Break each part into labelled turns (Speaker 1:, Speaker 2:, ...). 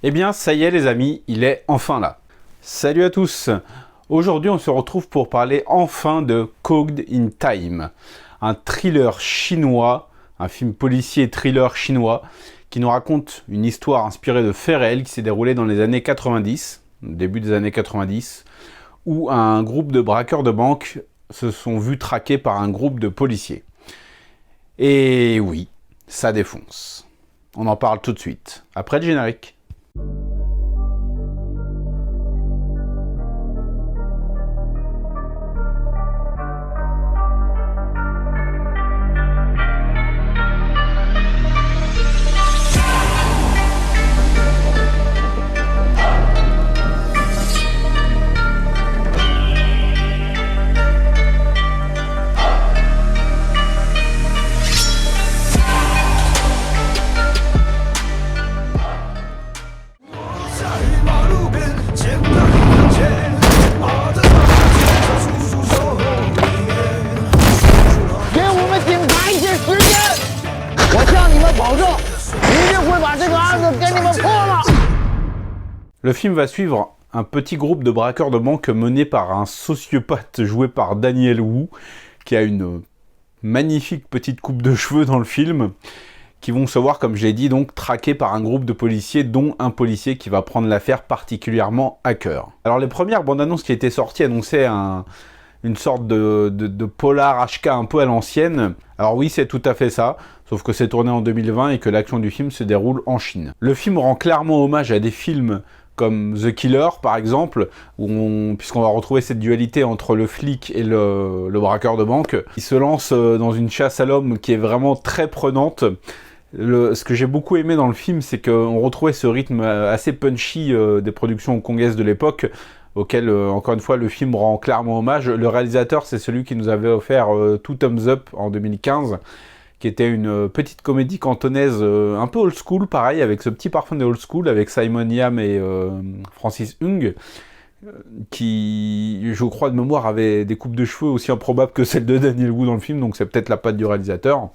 Speaker 1: Eh bien, ça y est les amis, il est enfin là. Salut à tous. Aujourd'hui, on se retrouve pour parler enfin de Caught in Time, un thriller chinois, un film policier thriller chinois, qui nous raconte une histoire inspirée de faits réels qui s'est déroulée dans les années 90, début des années 90, où un groupe de braqueurs de banque se sont vus traqués par un groupe de policiers. Et oui, ça défonce. On en parle tout de suite, après le générique. Le film va suivre un petit groupe de braqueurs de banque mené par un sociopathe joué par Daniel Wu, qui a une magnifique petite coupe de cheveux dans le film, qui vont se voir, comme je l'ai dit, donc traqués par un groupe de policiers, dont un policier qui va prendre l'affaire particulièrement à cœur. Alors les premières bandes annonces qui étaient sorties annonçaient une sorte de polar HK un peu à l'ancienne. Alors oui, c'est tout à fait ça, sauf que c'est tourné en 2020 et que l'action du film se déroule en Chine. Le film rend clairement hommage à des films comme The Killer, par exemple, puisqu'on va retrouver cette dualité entre le flic et le braqueur de banque. Il se lance dans une chasse à l'homme qui est vraiment très prenante. Ce que j'ai beaucoup aimé dans le film, c'est qu'on retrouvait ce rythme assez punchy des productions hongkongaises de l'époque, auquel, encore une fois, le film rend clairement hommage. Le réalisateur, c'est celui qui nous avait offert Two Thumbs Up en 2015, qui était une petite comédie cantonaise un peu old school, pareil, avec ce petit parfum de old school, avec Simon Yam et Francis Hung, qui, je crois de mémoire, avait des coupes de cheveux aussi improbables que celles de Daniel Wu dans le film, donc c'est peut-être la patte du réalisateur.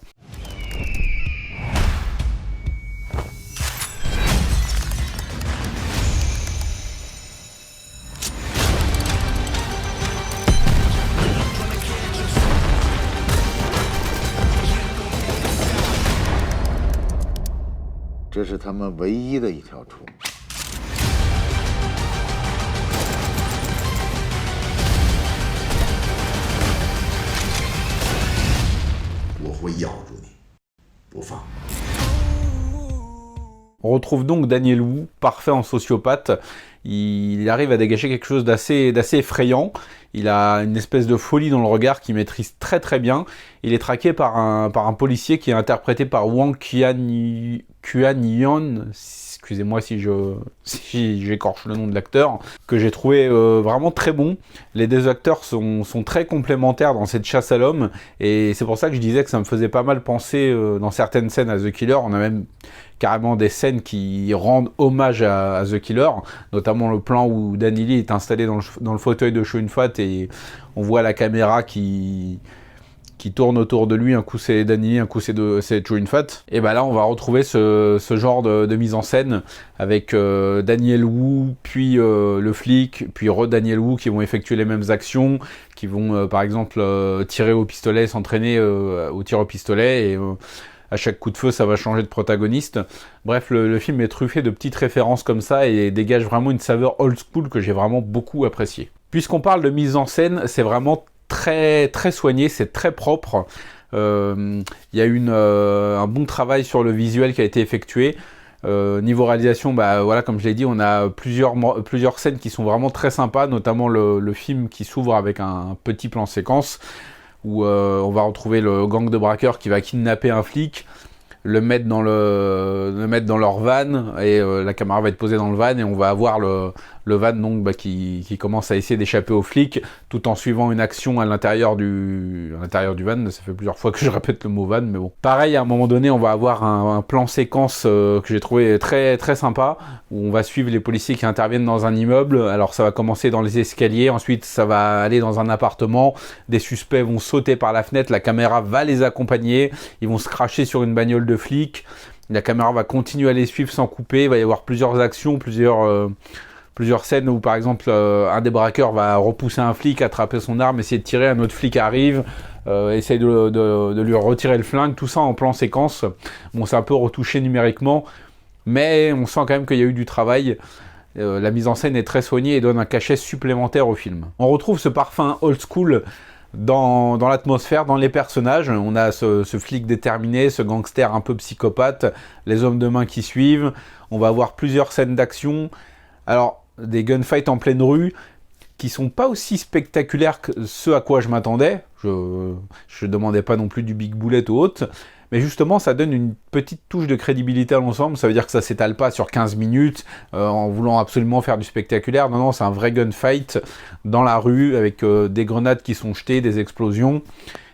Speaker 1: On retrouve donc Daniel Wu, parfait en sociopathe. Il arrive à dégager quelque chose d'assez effrayant. Il a une espèce de folie dans le regard qu'il maîtrise très très bien. Il est traqué par un policier qui est interprété par Wang Quanyon. Excusez-moi si j'écorche le nom de l'acteur, que j'ai trouvé vraiment très bon. Les deux acteurs sont très complémentaires dans cette chasse à l'homme, et c'est pour ça que je disais que ça me faisait pas mal penser dans certaines scènes à The Killer. On a même carrément des scènes qui rendent hommage à The Killer, notamment le plan où Danny Lee est installé dans le fauteuil de Chow Yun-fat et on voit la caméra qui tourne autour de lui. Un coup c'est Danny Lee, un coup c'est Chow Yun-fat. Et ben là on va retrouver ce genre de mise en scène avec Daniel Wu, puis le flic, puis Daniel Wu qui vont effectuer les mêmes actions, qui vont par exemple tirer au pistolet, s'entraîner au tir au pistolet, et à chaque coup de feu ça va changer de protagoniste. Bref, le film est truffé de petites références comme ça et dégage vraiment une saveur old school que j'ai vraiment beaucoup appréciée. Puisqu'on parle de mise en scène, c'est vraiment très très soigné, c'est très propre. Il y a eu un bon travail sur le visuel qui a été effectué. Niveau réalisation, bah voilà, comme je l'ai dit, on a plusieurs scènes qui sont vraiment très sympas, notamment le film qui s'ouvre avec un petit plan séquence où on va retrouver le gang de braqueurs qui va kidnapper un flic, le mettre dans leur van, et la caméra va être posée dans le van et on va avoir le van donc qui commence à essayer d'échapper aux flics tout en suivant une action à l'intérieur du van. Ça fait plusieurs fois que je répète le mot van, mais bon. Pareil, à un moment donné, on va avoir un plan séquence que j'ai trouvé très très sympa, où on va suivre les policiers qui interviennent dans un immeuble. Alors ça va commencer dans les escaliers, ensuite ça va aller dans un appartement, des suspects vont sauter par la fenêtre, la caméra va les accompagner, ils vont se cracher sur une bagnole de flics. La caméra va continuer à les suivre sans couper. Il va y avoir plusieurs actions, plusieurs scènes où, par exemple, un des braqueurs va repousser un flic, attraper son arme, essayer de tirer, un autre flic arrive, essaye de lui retirer le flingue, tout ça en plan séquence. Bon, c'est un peu retouché numériquement, mais on sent quand même qu'il y a eu du travail. La mise en scène est très soignée et donne un cachet supplémentaire au film. On retrouve ce parfum old school dans l'atmosphère, dans les personnages. On a ce flic déterminé, ce gangster un peu psychopathe, les hommes de main qui suivent. On va avoir plusieurs scènes d'action. Alors, des gunfights en pleine rue qui sont pas aussi spectaculaires que ce à quoi je m'attendais. Je demandais pas non plus du big bullet ou autre. Mais justement, ça donne une petite touche de crédibilité à l'ensemble. Ça veut dire que ça s'étale pas sur 15 minutes en voulant absolument faire du spectaculaire. Non, c'est un vrai gunfight dans la rue avec des grenades qui sont jetées, des explosions.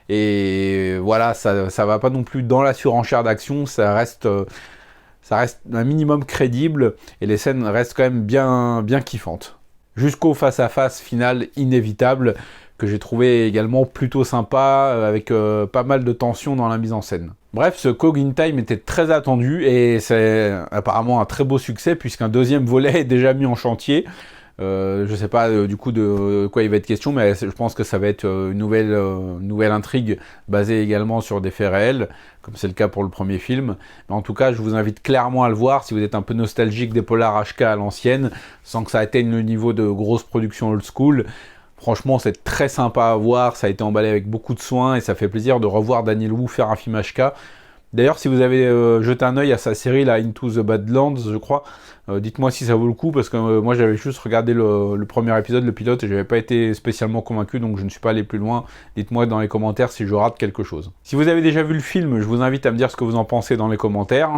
Speaker 1: Et voilà, ça va pas non plus dans la surenchère d'action. Ça reste un minimum crédible et les scènes restent quand même bien kiffantes. Jusqu'au face-à-face final inévitable que j'ai trouvé également plutôt sympa, avec pas mal de tension dans la mise en scène. Bref, ce Cog in Time était très attendu et c'est apparemment un très beau succès puisqu'un deuxième volet est déjà mis en chantier. Je sais pas du coup de quoi il va être question, mais je pense que ça va être une nouvelle intrigue basée également sur des faits réels, comme c'est le cas pour le premier film. Mais en tout cas, je vous invite clairement à le voir si vous êtes un peu nostalgique des polars HK à l'ancienne, sans que ça atteigne le niveau de grosse production old school. Franchement, c'est très sympa à voir, ça a été emballé avec beaucoup de soin et ça fait plaisir de revoir Daniel Wu faire un film HK. D'ailleurs, si vous avez jeté un œil à sa série, là, Into the Badlands, je crois, dites-moi si ça vaut le coup, parce que moi j'avais juste regardé le premier épisode, le pilote, et j'avais pas été spécialement convaincu, donc je ne suis pas allé plus loin. Dites-moi dans les commentaires si je rate quelque chose. Si vous avez déjà vu le film, je vous invite à me dire ce que vous en pensez dans les commentaires.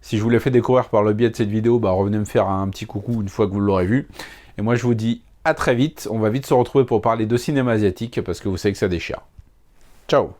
Speaker 1: Si je vous l'ai fait découvrir par le biais de cette vidéo, revenez me faire un petit coucou une fois que vous l'aurez vu. Et moi je vous dis à très vite, on va vite se retrouver pour parler de cinéma asiatique, parce que vous savez que ça déchire. Ciao!